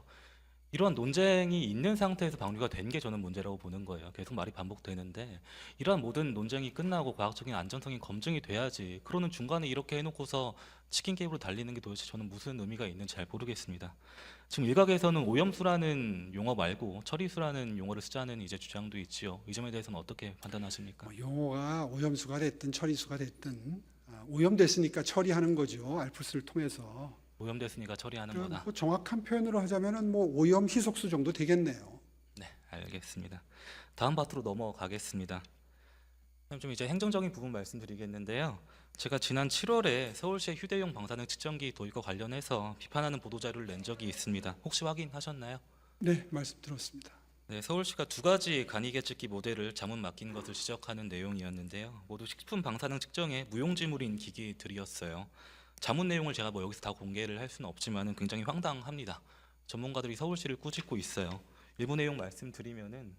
이러한 논쟁이 있는 상태에서 방류가 된 게 저는 문제라고 보는 거예요. 계속 말이 반복되는데, 이러한 모든 논쟁이 끝나고 과학적인 안전성이 검증이 돼야지, 그러는 중간에 이렇게 해놓고서 치킨 게임으로 달리는 게 도대체 저는 무슨 의미가 있는지 잘 모르겠습니다. 지금 일각에서는 오염수라는 용어 말고 처리수라는 용어를 쓰자는 이제 주장도 있지요. 이 점에 대해서는 어떻게 판단하십니까? 용어가 오염수가 됐든 처리수가 됐든 오염됐으니까 처리하는 거죠. 알프스를 통해서. 오염됐으니까 처리하는 거다. 뭐 정확한 표현으로 하자면은 뭐 오염 희석수 정도 되겠네요. 네, 알겠습니다. 다음 파트로 넘어가겠습니다. 그럼 좀 이제 행정적인 부분 말씀드리겠는데요. 제가 지난 7월에 서울시의 휴대용 방사능 측정기 도입과 관련해서 비판하는 보도자료를 낸 적이 있습니다. 혹시 확인하셨나요? 네, 말씀 들었습니다. 네, 서울시가 두 가지 간이계측기 모델을 자문 맡긴 것을 지적하는 내용이었는데요. 모두 식품 방사능 측정에 무용지물인 기기들이었어요. 자문 내용을 제가 뭐 여기서 다 공개를 할 수는 없지만은 굉장히 황당합니다. 전문가들이 서울시를 꾸짖고 있어요. 일부 내용 말씀드리면은,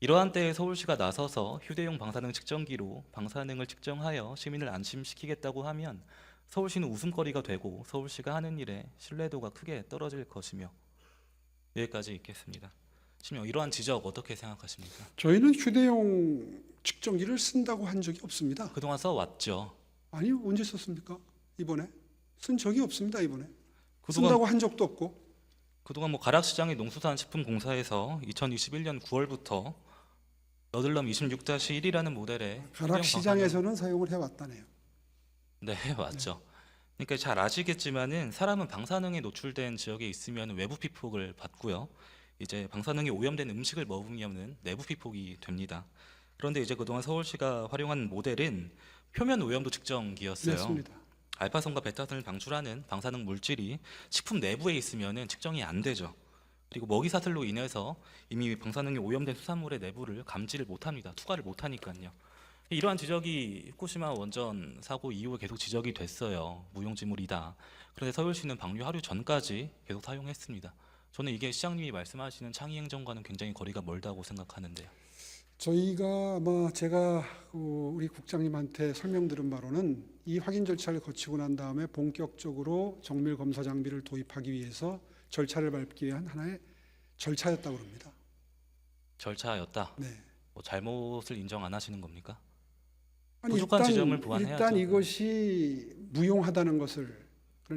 이러한 때에 서울시가 나서서 휴대용 방사능 측정기로 방사능을 측정하여 시민을 안심시키겠다고 하면 서울시는 웃음거리가 되고 서울시가 하는 일에 신뢰도가 크게 떨어질 것이며, 여기까지 읽겠습니다. 시민, 이러한 지적 어떻게 생각하십니까? 저희는 휴대용 측정기를 쓴다고 한 적이 없습니다. 그동안 써왔죠. 아니요, 언제 썼습니까? 이번에 쓴 적이 없습니다. 이번에 그동안 쓴다고 한 적도 없고. 그동안 뭐 가락시장의 농수산식품공사에서 2021년 9월부터 너들럼 26-1이라는 모델의 가락시장에서는 사용을 해왔다네요. 네, 맞죠. 그러니까 잘 아시겠지만은 사람은 방사능에 노출된 지역에 있으면 외부 피폭을 받고요. 이제 방사능이 오염된 음식을 먹으면은 내부 피폭이 됩니다. 그런데 이제 그동안 서울시가 활용한 모델은 표면 오염도 측정기였어요. 맞습니다. 알파선과 베타선을 방출하는 방사능 물질이 식품 내부에 있으면은 측정이 안 되죠. 그리고 먹이 사슬로 인해서 이미 방사능이 오염된 수산물의 내부를 감지를 못합니다. 투과를 못하니까요. 이러한 지적이 후쿠시마 원전 사고 이후에 계속 지적이 됐어요. 무용지물이다. 그런데 서울시는 방류 하루 전까지 계속 사용했습니다. 저는 이게 시장님이 말씀하시는 창의 행정과는 굉장히 거리가 멀다고 생각하는데요. 저희가 아마 제가 우리 국장님한테 설명드린 바로는 이 확인 절차를 거치고 난 다음에 본격적으로 정밀 검사 장비를 도입하기 위해서 절차를 밟기 위한 하나의 절차였다고 합니다. 절차였다. 네. 뭐 잘못을 인정 안 하시는 겁니까? 아니, 부족한 지점을 보완해야죠. 일단 이것이 무용하다는 것을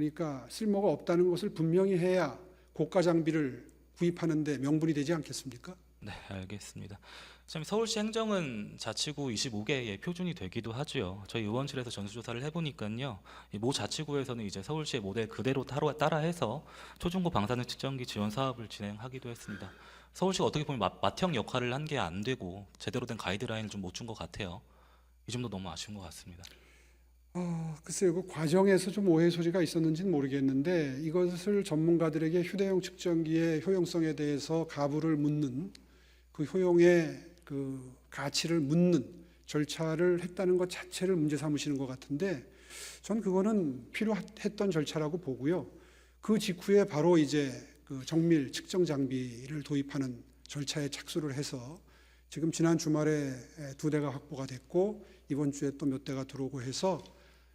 그러니까 쓸모가 없다는 것을 분명히 해야 고가 장비를 구입하는데 명분이 되지 않겠습니까? 네, 알겠습니다. 참 서울시 행정은 자치구 25개의 표준이 되기도 하죠. 저희 의원실에서 전수조사를 해보니까요, 이 모 자치구에서는 이제 서울시의 모델 그대로 따라해서 초중고 방사능 측정기 지원 사업을 진행하기도 했습니다. 서울시가 어떻게 보면 맏형 역할을 한 게 안 되고 제대로 된 가이드라인을 좀 못 준 것 같아요. 이 점도 너무 아쉬운 것 같습니다. 글쎄요, 그 과정에서 좀 오해 소지가 있었는지는 모르겠는데 이것을 전문가들에게 휴대용 측정기의 효용성에 대해서 가부를 묻는 그 효용의 그 가치를 묻는 절차를 했다는 것 자체를 문제 삼으시는 것 같은데 전 그거는 필요했던 절차라고 보고요. 그 직후에 바로 이제 그 정밀 측정 장비를 도입하는 절차에 착수를 해서 지금 지난 주말에 2대가 확보가 됐고 이번 주에 또 몇 대가 들어오고 해서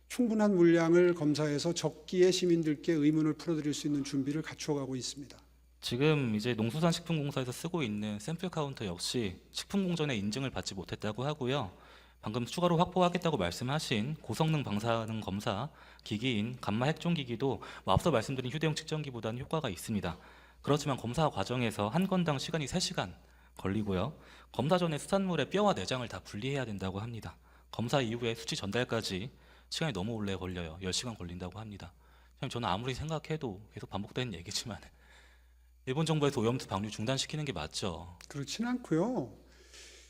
충분한 물량을 검사해서 적기에 시민들께 의문을 풀어드릴 수 있는 준비를 갖춰가고 있습니다. 지금 이제 농수산식품공사에서 쓰고 있는 샘플 카운터 역시 식품공전의 인증을 받지 못했다고 하고요. 방금 추가로 확보하겠다고 말씀하신 고성능 방사능 검사 기기인 감마 핵종기기도 앞서 말씀드린 휴대용 측정기보다는 효과가 있습니다. 그렇지만 검사 과정에서 한 건당 시간이 3시간 걸리고요. 검사 전에 수산물의 뼈와 내장을 다 분리해야 된다고 합니다. 검사 이후에 수치 전달까지 시간이 너무 오래 걸려요. 10시간 걸린다고 합니다. 저는 아무리 생각해도 계속 반복되는 얘기지만 일본 정부에서 오염수 방류 중단시키는 게 맞죠? 그렇지는 않고요.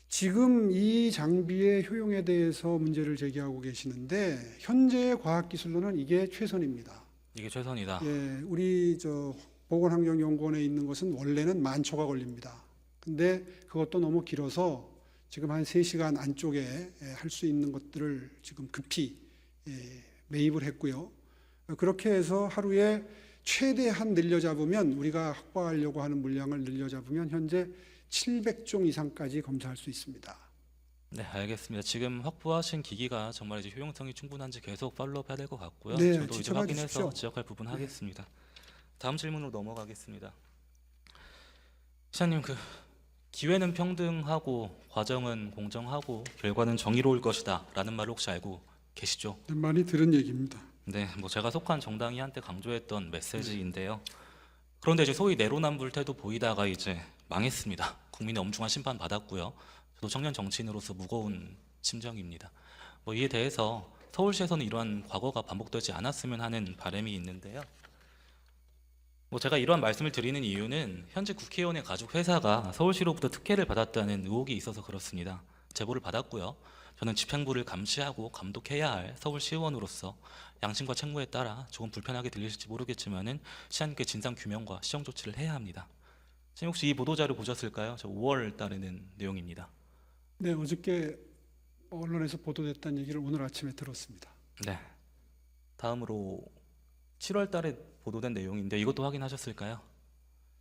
지금 이 장비의 효용에 대해서 문제를 제기하고 계시는데 현재의 과학기술로는 이게 최선입니다. 이게 최선이다. 예, 우리 보건환경연구원에 있는 것은 원래는 10,000초가 걸립니다. 근데 그것도 너무 길어서 지금 한 3시간 안쪽에 할 수 있는 것들을 지금 급히 매입을 했고요. 그렇게 해서 하루에 최대한 늘려잡으면 우리가 확보하려고 하는 물량을 늘려잡으면 현재 700종 이상까지 검사할 수 있습니다. 네, 알겠습니다. 지금 확보하신 기기가 정말 이제 효용성이 충분한지 계속 팔로우해야 될 것 같고요. 네, 저도 이제 지켜봐 확인해서 주십시오. 지적할 부분 하겠습니다. 다음 질문으로 넘어가겠습니다. 시장님, 기회는 평등하고 과정은 공정하고 결과는 정의로울 것이다라는 말을 혹시 알고 계시죠? 많이 들은 얘기입니다. 네, 제가 속한 정당이 한때 강조했던 메시지인데요. 그런데 이제 소위 내로남불 태도 보이다가 이제 망했습니다. 국민의 엄중한 심판 받았고요. 저도 청년 정치인으로서 무거운 심정입니다. 이에 대해서 서울시에서는 이러한 과거가 반복되지 않았으면 하는 바람이 있는데요. 제가 이러한 말씀을 드리는 이유는 현재 국회의원의 가족 회사가 서울시로부터 특혜를 받았다는 의혹이 있어서 그렇습니다. 제보를 받았고요. 저는 집행부를 감시하고 감독해야 할 서울시의원으로서 양심과 책무에 따라 조금 불편하게 들리실지 모르겠지만은 시장님께 진상 규명과 시정 조치를 해야 합니다. 시장님 혹시 이 보도자료 보셨을까요? 저 5월 달에는 내용입니다. 네, 어저께 언론에서 보도됐다는 얘기를 오늘 아침에 들었습니다. 네. 다음으로 7월 달에 보도된 내용인데 이것도 확인하셨을까요?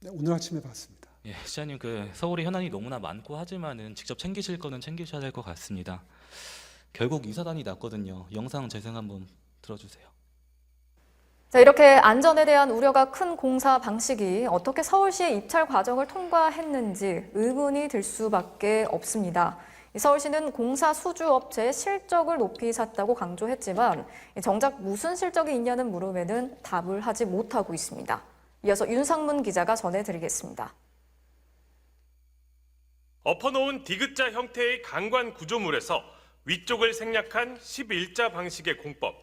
네, 오늘 아침에 봤습니다. 예, 시장님 서울에 현안이 너무나 많고 하지만은 직접 챙기실 거는 챙기셔야 될 것 같습니다. 결국 이 사단이 났거든요. 영상 재생 한번 들어주세요. 자, 이렇게 안전에 대한 우려가 큰 공사 방식이 어떻게 서울시의 입찰 과정을 통과했는지 의문이 들 수밖에 없습니다. 서울시는 공사 수주업체의 실적을 높이 샀다고 강조했지만 정작 무슨 실적이 있냐는 물음에는 답을 하지 못하고 있습니다. 이어서 윤상문 기자가 전해드리겠습니다. 엎어놓은 디귿자 형태의 강관 구조물에서 위쪽을 생략한 11자 방식의 공법.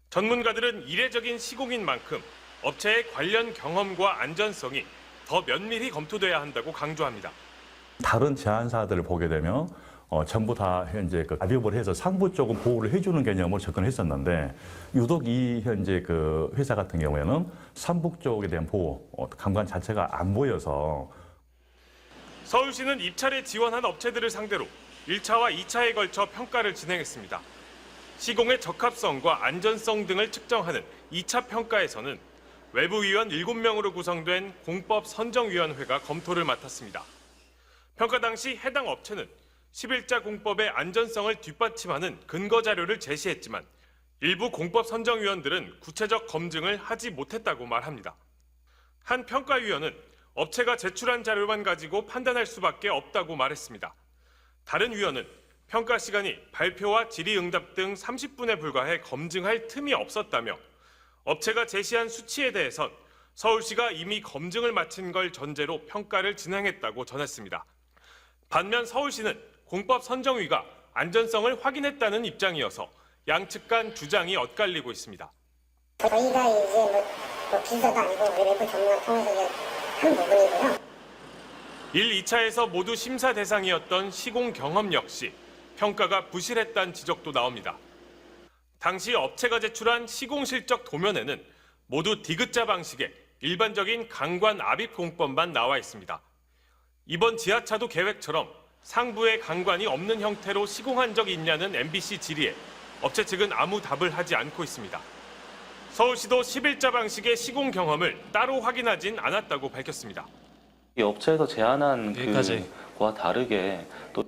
전문가들은 이례적인 시공인 만큼 업체의 관련 경험과 안전성이 더 면밀히 검토돼야 한다고 강조합니다. 다른 제안사들을 보게 되면 전부 다 현재 가비업을 해서 상부 쪽은 보호를 해주는 개념으로 접근했었는데 유독 이 현재 회사 같은 경우에는 상부 쪽에 대한 보호, 강관 자체가 안 보여서 서울시는 입찰에 지원한 업체들을 상대로 1차와 2차에 걸쳐 평가를 진행했습니다. 시공의 적합성과 안전성 등을 측정하는 2차 평가에서는 외부위원 7명으로 구성된 공법 선정위원회가 검토를 맡았습니다. 평가 당시 해당 업체는 11자 공법의 안전성을 뒷받침하는 근거 자료를 제시했지만 일부 공법 선정위원들은 구체적 검증을 하지 못했다고 말합니다. 한 평가위원은 업체가 제출한 자료만 가지고 판단할 수밖에 없다고 말했습니다. 다른 위원은 평가 시간이 발표와 질의응답 등 30분에 불과해 검증할 틈이 없었다며 업체가 제시한 수치에 대해선 서울시가 이미 검증을 마친 걸 전제로 평가를 진행했다고 전했습니다. 반면 서울시는 공법 선정위가 안전성을 확인했다는 입장이어서 양측 간 주장이 엇갈리고 있습니다. 저희가 이제 비서도 아니고 외부 전문가 통해서 이제 한 부분이고요. 1, 2차에서 모두 심사 대상이었던 시공 경험 역시 평가가 부실했다는 지적도 나옵니다. 당시 업체가 제출한 시공 실적 도면에는 모두 디귿자 방식의 일반적인 강관 압입 공법만 나와 있습니다. 이번 지하차도 계획처럼 상부에 강관이 없는 형태로 시공한 적이 있냐는 MBC 질의에 업체 측은 아무 답을 하지 않고 있습니다. 서울시도 11자 방식의 시공 경험을 따로 확인하진 않았다고 밝혔습니다. 이 업체에서 제안한 여기까지. 그와 다르게 또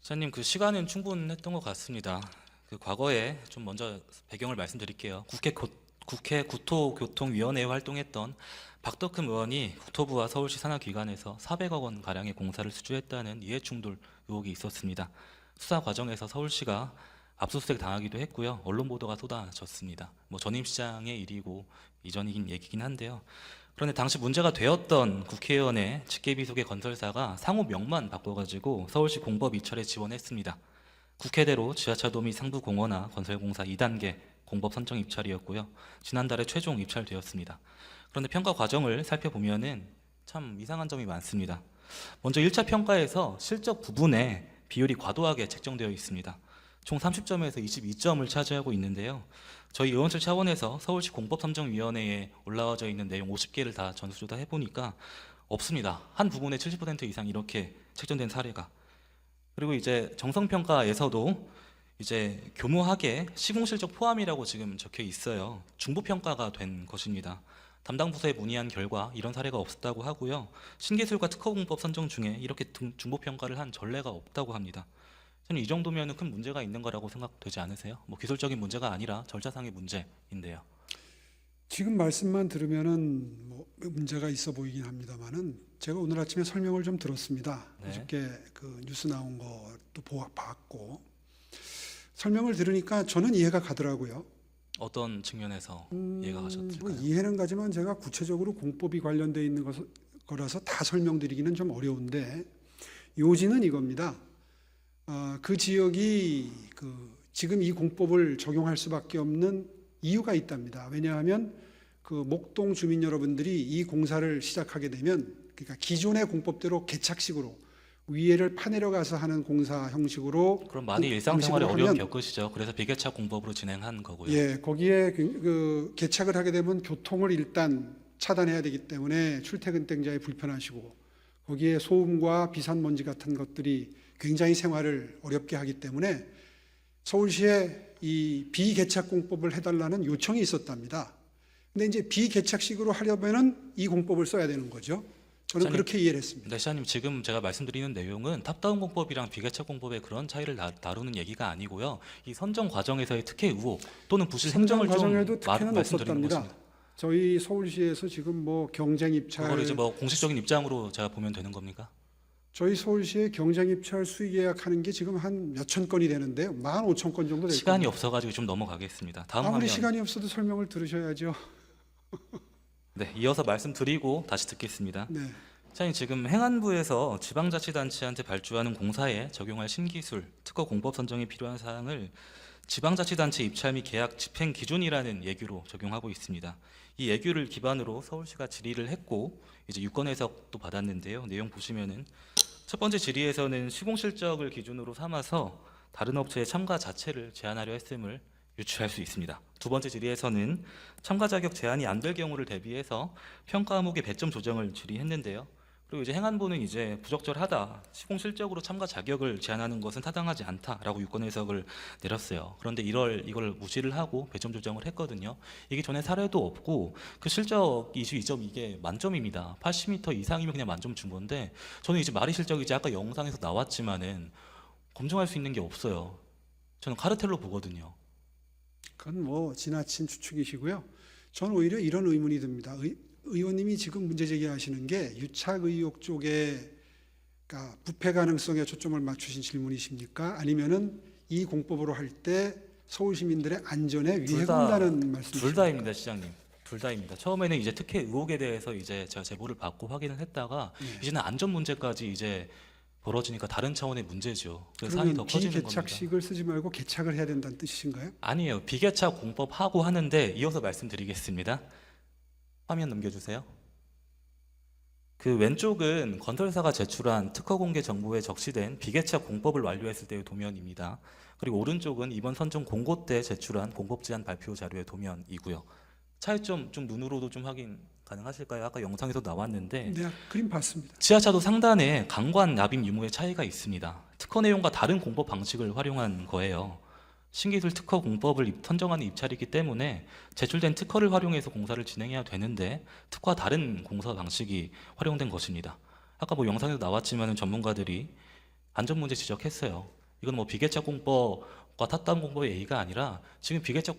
시장님 그 시간은 충분했던 것 같습니다. 그 과거에 좀 먼저 배경을 말씀드릴게요. 국회 국토교통위원회에 활동했던 박덕흠 의원이 국토부와 서울시 산하기관에서 400억 원 가량의 공사를 수주했다는 이해충돌 의혹이 있었습니다. 수사 과정에서 서울시가 압수수색 당하기도 했고요. 언론 보도가 쏟아졌습니다. 전임 시장의 일이고 이전이긴 얘기긴 한데요. 그런데 당시 문제가 되었던 국회의원의 직계비속의 건설사가 상호 명만 바꿔가지고 서울시 공법 입찰에 지원했습니다. 국회대로 지하차도 및 상부 공원화 건설공사 2단계 공법 선정 입찰이었고요. 지난달에 최종 입찰되었습니다. 그런데 평가 과정을 살펴보면은 참 이상한 점이 많습니다. 먼저 1차 평가에서 실적 부분에 비율이 과도하게 책정되어 있습니다. 총 30점에서 22점을 차지하고 있는데요. 저희 의원실 차원에서 서울시 공법선정위원회에 올라와져 있는 내용 50개를 다 전수조사 해보니까 없습니다. 한 부분에 70% 이상 이렇게 책정된 사례가. 그리고 이제 정성평가에서도 이제 교묘하게 시공실적 포함이라고 지금 적혀 있어요. 중부평가가 된 것입니다. 담당 부서에 문의한 결과 이런 사례가 없었다고 하고요. 신기술과 특허공법 선정 중에 이렇게 중부평가를 한 전례가 없다고 합니다. 저는 이 정도면 큰 문제가 있는 거라고 생각되지 않으세요? 기술적인 문제가 아니라 절차상의 문제인데요. 지금 말씀만 들으면은 문제가 있어 보이긴 합니다만은 제가 오늘 아침에 설명을 좀 들었습니다. 네. 어저께 그 뉴스 나온 것도 봤고 설명을 들으니까 저는 이해가 가더라고요. 어떤 측면에서 이해가 가셨을까요? 이해는 가지만 제가 구체적으로 공법이 관련되어 있는 거라서 다 설명드리기는 좀 어려운데 요지는 이겁니다. 그 지역이 지금 이 공법을 적용할 수밖에 없는 이유가 있답니다. 왜냐하면 그 목동 주민 여러분들이 이 공사를 시작하게 되면 그러니까 기존의 공법대로 개착식으로 위에를 파내려가서 하는 공사 형식으로 그럼 많이 일상생활에 어려움 겪으시죠. 그래서 비개착 공법으로 진행한 거고요. 예, 거기에 그 개착을 하게 되면 교통을 일단 차단해야 되기 때문에 출퇴근땡자에 불편하시고 거기에 소음과 비산먼지 같은 것들이 굉장히 생활을 어렵게 하기 때문에 서울시에 이 비개착 공법을 해달라는 요청이 있었답니다. 근데 이제 비개착식으로 하려면은 이 공법을 써야 되는 거죠. 저는 시장님, 그렇게 이해를 했습니다. 네, 시장님 지금 제가 말씀드리는 내용은 탑다운 공법이랑 비개착 공법의 그런 차이를 다루는 얘기가 아니고요. 이 선정 과정에서의 특혜 의혹 또는 부실 선정 행정을 과정에도 좀 특혜는 말씀드리는 없었답니다. 것입니다. 저희 서울시에서 지금 경쟁 입찰 그걸 이제 공식적인 입장으로 제가 보면 되는 겁니까? 저희 서울시의 경쟁 입찰 수의 계약하는 게 지금 한 몇천 건이 되는데요. 15,000건 정도 될 시간이 겁니다. 없어가지고 좀 넘어가겠습니다. 다음 아무리 화면. 시간이 없어도 설명을 들으셔야죠. 네, 이어서 말씀드리고 다시 듣겠습니다. 네. 시장님 지금 행안부에서 지방자치단체한테 발주하는 공사에 적용할 신기술, 특허 공법 선정에 필요한 사항을 지방자치단체 입찰 및 계약 집행 기준이라는 예규로 적용하고 있습니다. 이 예규를 기반으로 서울시가 질의를 했고 이제 유권 해석도 받았는데요. 내용 보시면은 첫 번째 질의에서는 시공 실적을 기준으로 삼아서 다른 업체의 참가 자체를 제한하려 했음을 유추할 수 있습니다. 두 번째 질의에서는 참가 자격 제한이 안 될 경우를 대비해서 평가 항목의 배점 조정을 질의했는데요. 그리고 이제 행안부는 이제 부적절하다, 시공 실적으로 참가 자격을 제한하는 것은 타당하지 않다라고 유권 해석을 내렸어요. 그런데 이걸 무시를 하고 배점 조정을 했거든요. 이게 전에 사례도 없고 그 실적 22점 이게 만점입니다. 80m 이상이면 그냥 만점 준 건데 저는 이제 말이 실적이지 아까 영상에서 나왔지만은 검증할 수 있는 게 없어요. 저는 카르텔로 보거든요. 그건 지나친 추측이시고요. 저는 오히려 이런 의문이 듭니다. 의원님이 지금 문제 제기하시는 게 유착 의혹 쪽에 부패 가능성에 초점을 맞추신 질문이십니까? 아니면은 이 공법으로 할 때 서울 시민들의 안전에 둘 위해가 다- 온다는 말씀이시죠? 둘 다입니다, 시장님. 둘 다입니다. 처음에는 이제 특혜 의혹에 대해서 이제 제가 제보를 받고 확인을 했다가 이제는 안전 문제까지 이제 벌어지니까 다른 차원의 문제죠. 그래서 사안이 더 그러면 커지는 겁니다. 비개착식을 쓰지 말고 개착을 해야 된다는 뜻이신가요? 아니에요. 비개착 공법 하고 하는데 이어서 말씀드리겠습니다. 화면 넘겨주세요. 그 왼쪽은 건설사가 제출한 특허 공개 정보에 적시된 비개착 공법을 완료했을 때의 도면입니다. 그리고 오른쪽은 이번 선정 공고 때 제출한 공법 제안 발표 자료의 도면이고요. 차이점 좀 눈으로도 좀 확인 가능하실까요? 아까 영상에서 나왔는데 네, 그림 봤습니다. 지하차도 상단에 강관 납입 유무의 차이가 있습니다. 특허 내용과 다른 공법 방식을 활용한 거예요. 신기술 특허 공법을 선정하는 입찰이기 때문에 제출된 특허를 활용해서 공사를 진행해야 되는데 특허와 다른 공사 방식이 활용된 것입니다. 아까 뭐 영상에도 나왔지만 전문가들이 안전 문제 지적했어요. 이건 뭐 비개착 공법과 탑다운 공법의 A가 아니라 지금 비개착